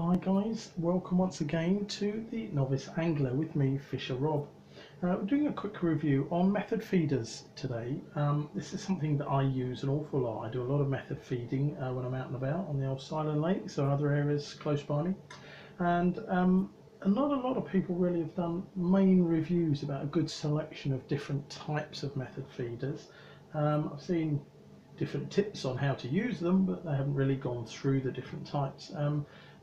Hi guys, welcome once again to the Novice Angler with me, Fisher Rob. We're doing a quick review on method feeders today. This is something that I use an awful lot. I do a lot of method feeding when I'm out and about on the old Silent Lakes or other areas close by me. And not a lot of people really have done main reviews about a good selection of different types of method feeders. I've seen different tips on how to use them, but they haven't really gone through the different types.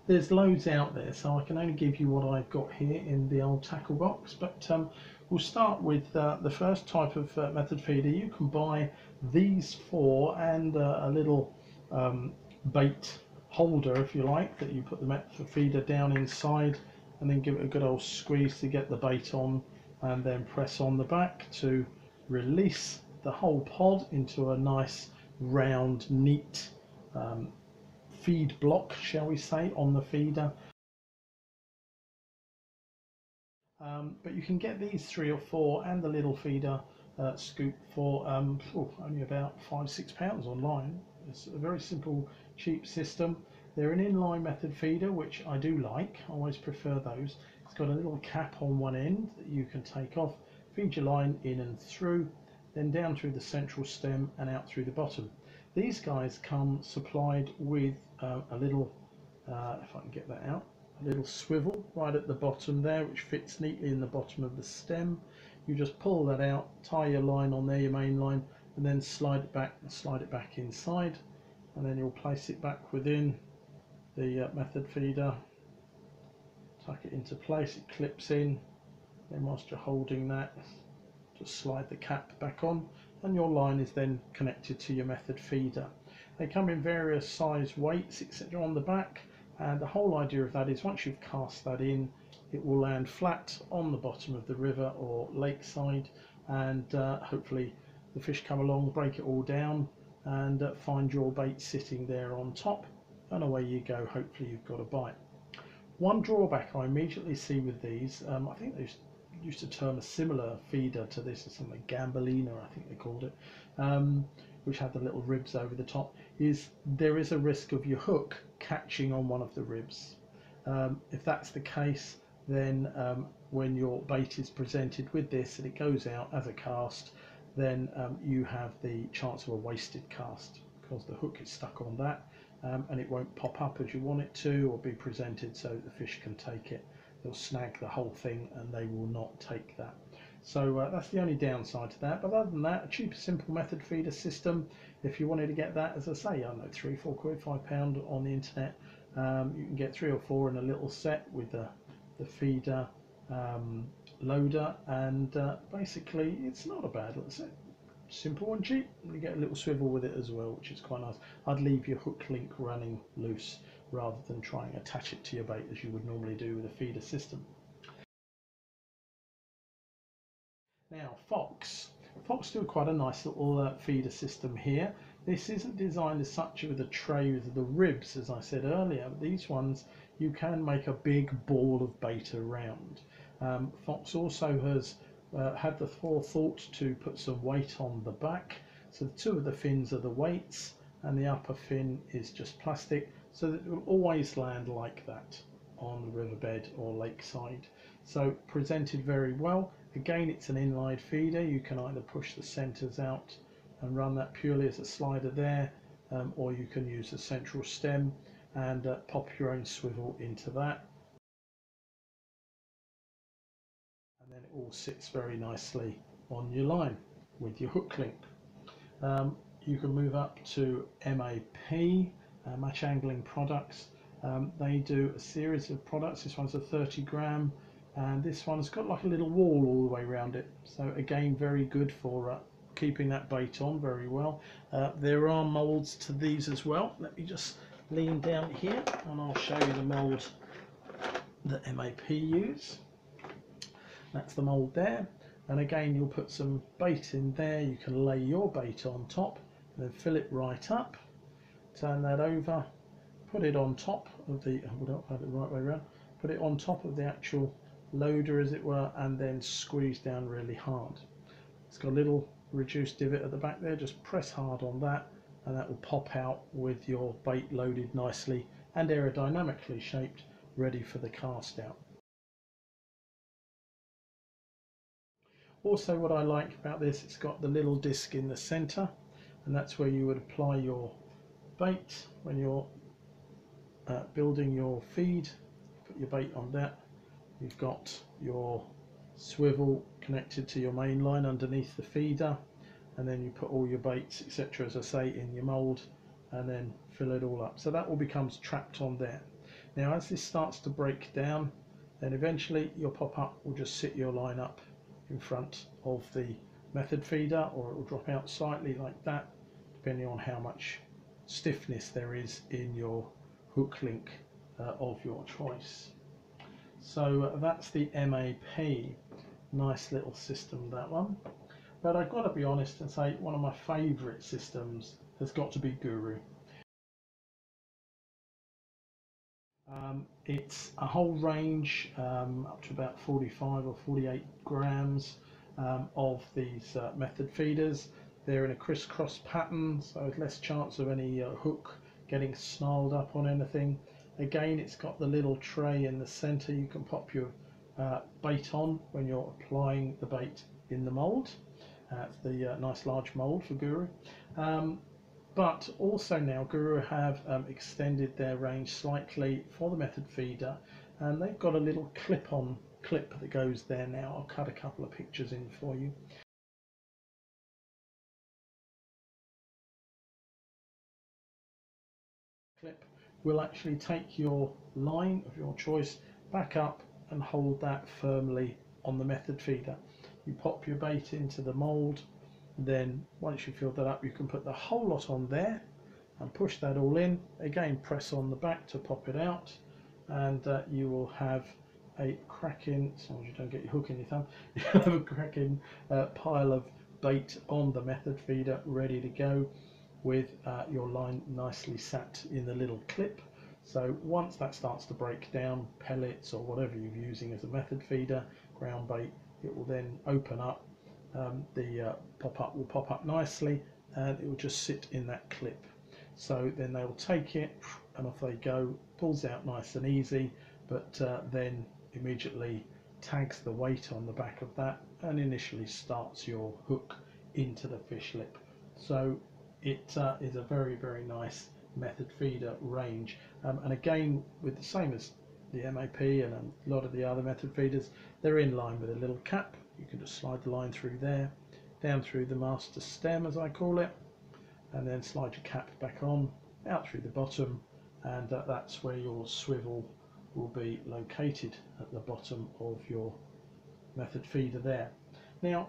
There's loads out there, so I can only give you what I've got here in the old tackle box, but we'll start with the first type of method feeder. You can buy these four and a little bait holder, if you like, that you put the method feeder down inside and then give it a good old squeeze to get the bait on, and then press on the back to release the whole pod into a nice round neat feed block, shall we say, on the feeder. But you can get these 3 or 4 and the little feeder scoop for only about £5–6 online. It's a very simple, cheap system. They're an inline method feeder, which I do like. I always prefer those. It's got a little cap on one end that you can take off, feed your line in and through, then down through the central stem and out through the bottom. These guys come supplied with a little, if I can get that out, a little swivel right at the bottom there, which fits neatly in the bottom of the stem. You just pull that out, tie your line on there, your main line, and then slide it back and slide it back inside, and then you'll place it back within the method feeder, tuck it into place, it clips in, then whilst you're holding that, just slide the cap back on, and your line is then connected to your method feeder. They come in various size weights, etc. on the back, and the whole idea of that is once you've cast that in, it will land flat on the bottom of the river or lakeside, and hopefully the fish come along, break it all down, and find your bait sitting there on top, and away you go. Hopefully you've got a bite. One drawback I immediately see with these, I think they used to term a similar feeder to this, or something, Gambelina I think they called it, which had the little ribs over the top, is there is a risk of your hook catching on one of the ribs. If that's the case, then when your bait is presented with this and it goes out as a cast, then you have the chance of a wasted cast, because the hook is stuck on that, and it won't pop up as you want it to, or be presented so the fish can take it. They'll snag the whole thing and they will not take that. So that's the only downside to that. But other than that, a cheap, simple method feeder system. If you wanted to get that, as I say, I don't know, £3–4 £5 on the internet, you can get 3 or 4 in a little set with the feeder loader, and basically it's not a bad little set. Simple and cheap, and you get a little swivel with it as well, which is quite nice. I'd leave your hook link running loose rather than try and attach it to your bait as you would normally do with a feeder system. Now Fox do quite a nice little feeder system here. This isn't designed as such with a tray with the ribs, as I said earlier, but these ones you can make a big ball of bait around. Fox also has had the forethought to put some weight on the back, so the 2 of the fins are the weights and the upper fin is just plastic, so that it will always land like that on the riverbed or lakeside. So presented very well. Again, it's an inline feeder. You can either push the centres out and run that purely as a slider there, or you can use the central stem and pop your own swivel into that, and then it all sits very nicely on your line with your hook link. You can move up to MAP, Match Angling Products. They do a series of products. This one's a 30 gram, and this one's got like a little wall all the way around it. So again, very good for keeping that bait on very well. There are moulds to these as well. Let me just lean down here and I'll show you the mould that MAP use. That's the mould there, and again you'll put some bait in there. You can lay your bait on top and then fill it right up, turn that over, put it on top of the, hold up, have it the right way around, put it on top of the actual loader as it were, and then squeeze down really hard. It's got a little reduced divot at the back there, just press hard on that and that will pop out with your bait loaded nicely and aerodynamically shaped ready for the cast out. Also, what I like about this, it's got the little disc in the center, and that's where you would apply your bait when you're building your feed. Put your bait on that. You've got your swivel connected to your main line underneath the feeder, and then you put all your baits, etc., as I say, in your mould, and then fill it all up. So that all becomes trapped on there. Now as this starts to break down, then eventually your pop-up will just sit your line up in front of the method feeder, or it will drop out slightly like that, depending on how much stiffness there is in your hook link of your choice. So that's the MAP. Nice little system, that one. But I've got to be honest and say one of my favourite systems has got to be Guru. It's a whole range up to about 45 or 48 grams of these method feeders. They're in a crisscross pattern, so there's less chance of any hook getting snarled up on anything. Again, it's got the little tray in the center. You can pop your bait on when you're applying the bait in the mold. It's the nice large mold for Guru. But also now Guru have extended their range slightly for the method feeder, and they've got a little clip-on clip that goes there now. I'll cut a couple of pictures in for you. Clip will actually take your line of your choice back up and hold that firmly on the method feeder. You pop your bait into the mould, then once you fill that up, you can put the whole lot on there and push that all in. Again, press on the back to pop it out, and you will have a cracking, as long as you don't get your hook in your thumb, you'll have a cracking pile of bait on the method feeder ready to go, with your line nicely sat in the little clip. So once that starts to break down, pellets or whatever you're using as a method feeder, ground bait, it will then open up. The pop-up will pop up nicely, and it will just sit in that clip. So then they'll take it and off they go. Pulls out nice and easy, but then immediately tags the weight on the back of that and initially starts your hook into the fish lip. So it is a very, very nice method feeder range, and again, with the same as the MAP and a lot of the other method feeders, they're in line with a little cap. You can just slide the line through there, down through the master stem as I call it, and then slide your cap back on, out through the bottom, and that's where your swivel will be located, at the bottom of your method feeder there. Now,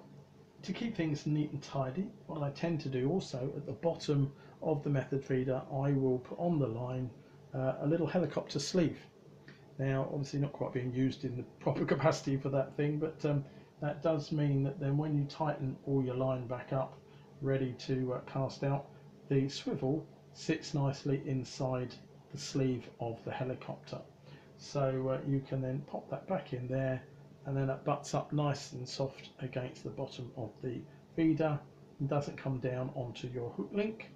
to keep things neat and tidy, what I tend to do also at the bottom of the method feeder, I will put on the line a little helicopter sleeve. Now, obviously not quite being used in the proper capacity for that thing, but that does mean that then when you tighten all your line back up, ready to cast out, the swivel sits nicely inside the sleeve of the helicopter. So you can then pop that back in there, and then it butts up nice and soft against the bottom of the feeder and doesn't come down onto your hook link,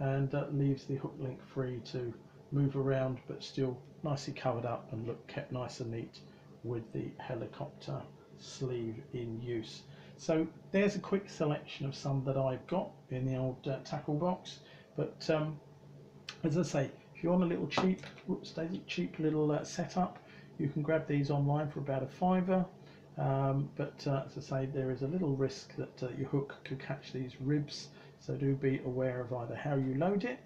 and leaves the hook link free to move around, but still nicely covered up and look kept nice and neat with the helicopter sleeve in use. So there's a quick selection of some that I've got in the old tackle box, but as I say, if you want a little cheap little setup, you can grab these online for about £5, but as I say, there is a little risk that your hook could catch these ribs, so do be aware of either how you load it,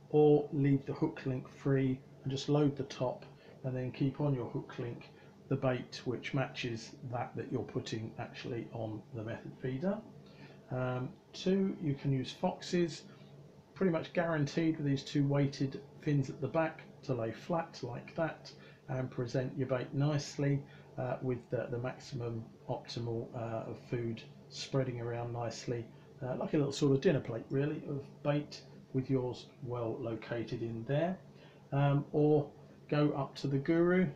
or leave the hook link free and just load the top, and then keep on your hook link the bait which matches that you're putting actually on the method feeder. 2, you can use foxes, pretty much guaranteed with these 2 weighted fins at the back to lay flat like that and present your bait nicely with the maximum optimal of food spreading around nicely, like a little sort of dinner plate really of bait, with yours well located in there. Or go up to the Guru,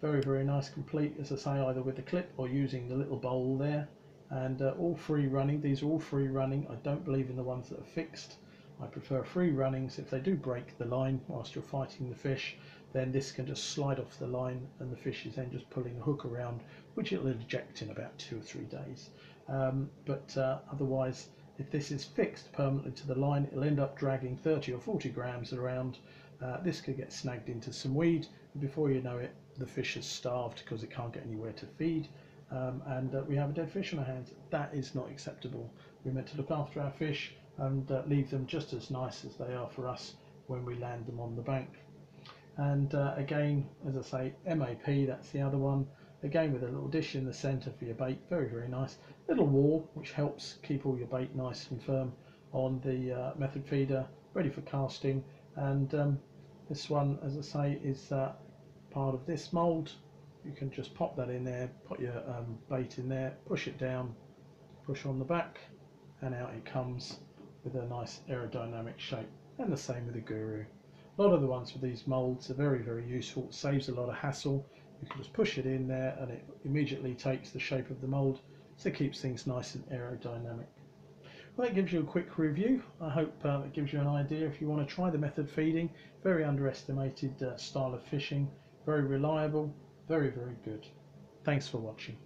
very, very nice, complete, as I say, either with the clip or using the little bowl there, and all free running. These are all free running. I don't believe in the ones that are fixed. I prefer free runnings. If they do break the line whilst you're fighting the fish, then this can just slide off the line, and the fish is then just pulling a hook around, which it'll eject in about 2 or 3 days. But otherwise, if this is fixed permanently to the line, it'll end up dragging 30 or 40 grams around. This could get snagged into some weed, and before you know it, the fish is starved because it can't get anywhere to feed, and we have a dead fish on our hands. That is not acceptable. We're meant to look after our fish and leave them just as nice as they are for us when we land them on the bank. And again, as I say, MAP, that's the other one. Again, with a little dish in the centre for your bait, very, very nice. Little wall, which helps keep all your bait nice and firm on the method feeder, ready for casting. And this one, as I say, is part of this mould. You can just pop that in there, put your bait in there, push it down, push on the back, and out it comes with a nice aerodynamic shape. And the same with the Guru. A lot of the ones with these moulds are very, very useful. It saves a lot of hassle. You can just push it in there and it immediately takes the shape of the mould, so it keeps things nice and aerodynamic. Well, that gives you a quick review. I hope it gives you an idea if you want to try the method feeding. Very underestimated style of fishing, very reliable, very, very good. Thanks for watching.